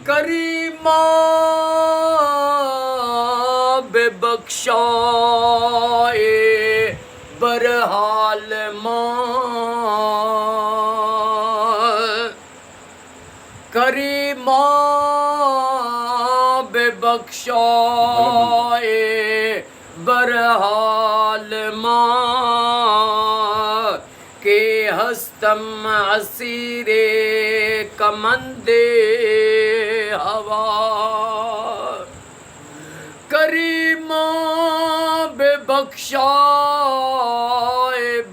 करीमा बेबख्शाए बरहाल करीमा बेबख्शाए बरहाल के हस्तम असीरे कमंदे हवा करीमा बेबख्शाए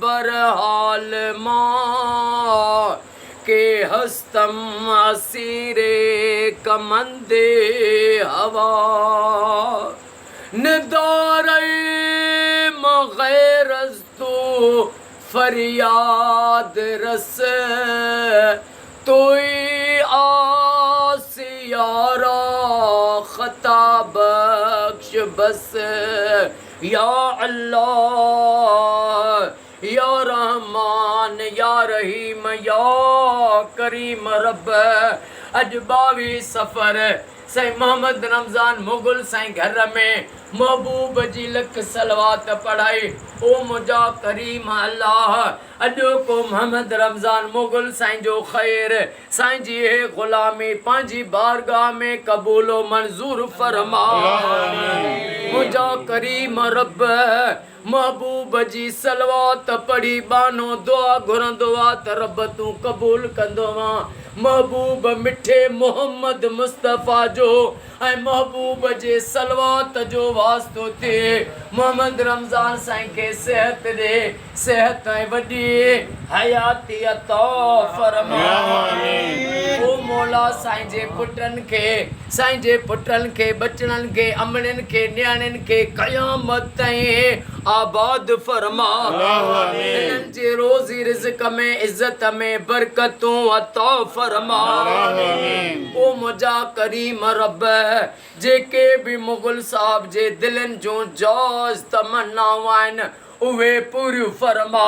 बरहाल के हस्तम असीरे कमंदे हवा निदारे मगैरस्तु फरियाद रस तोई आसियारा खता बख्श बस या अल्लाह या रहमान या रहीम या करीम रब अज 22 सफ़र साईं मोहम्मद रमज़ान मुगल साईं घर में महबूब जी लख सलवात पढ़ाई ओ मुझा करीम अल्लाह अॼु को मोहम्मद रमज़ान मुगल साईं जो ख़ैर साईं जी हे ग़ुलामी पंहिंजी बारगाह में क़बूलो मंज़ूर फरमा मुझा करीम रब महबूब जी सलवात पढ़ी बानो दुआ घुरंदो आ त रब तूं क़बूल कंदो आ महबूब मिठे मोहम्मद मुस्तफ़ा जो ऐं महबूब जे सलवात जो वास्तो थिए मोहम्मद रमज़ान साईं खे सेहत ॾे सेहत ऐं वॾी हयाती अता फरमा ओ मौला साईं जे पुटनि खे बचड़नि खे अमड़नि खे न्याणियुनि खे क़यामत ताईं आबाद फरमा इन्हनि जे रोज़ी रिज़्क़ में इज़्ज़त में बरकतूं अता फरमा ओ मुझा करीम रब जेके भी मुगल साहब जे दिलनि जूं जाज़ तमन्नाऊं आहिनि उहे पूरियूं फरमा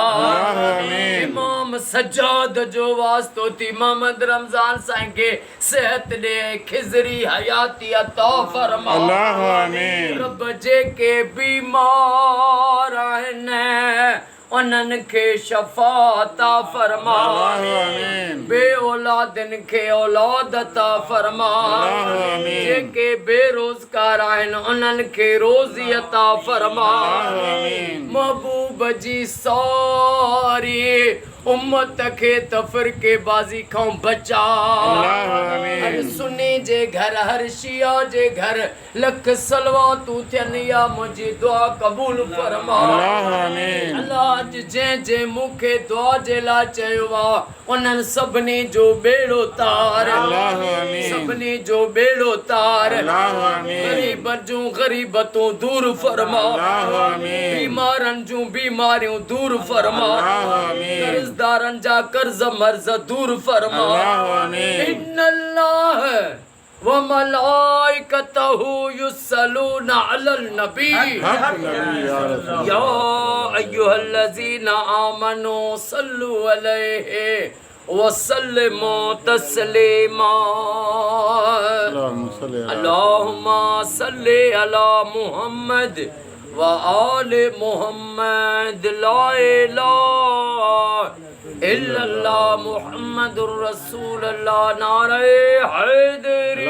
इमाम सज्जाद जो वास्तो थी मोहम्मद रमज़ान साईं खे सेहत ॾे खिज़री हयाती अता फरमा रब जेके बीमार आहिनि उन्हनि खे शफ़ा अता फरमा बे औलादनि खे औलाद अता फरमा जेके बेरोज़गार आहिनि उन्हनि खे रोज़ी अता फरमा महबूब जी सारी उम्मत खे तफ़रके बाज़ी खां बचा हर सुन्नी जे घर हर शिया जे घर लख सलवातूं थियनि या मुंहिंजी दुआ क़बूल फरमा अल्लाह जंहिं मूंखे दुआ जे लाइ चयो आहे उन्हनि सभिनी जो बेड़ो तार सभिनी जो बेड़ो तार ग़रीब जूं ग़रीबतूं दूर फरमा बीमारनि जूं बीमारियूं दूर फरमा कर्ज़दारनि जा कर्ज़ मर्ज़ दूर फरमा इन्नल्लाह व मलाइकतहु युसल्लूना अलल नबी या अय्युहल्लज़ीना आमनू सल्लु अलैहि व सल्लिमू तस्लीमा अल्लाहुम्मा सल्लि अला मुहम्मद व आले मुहम्मद ला इलाहा इल्लल्लाह मुहम्मदुर रसूलुल्लाह नारे हैदरी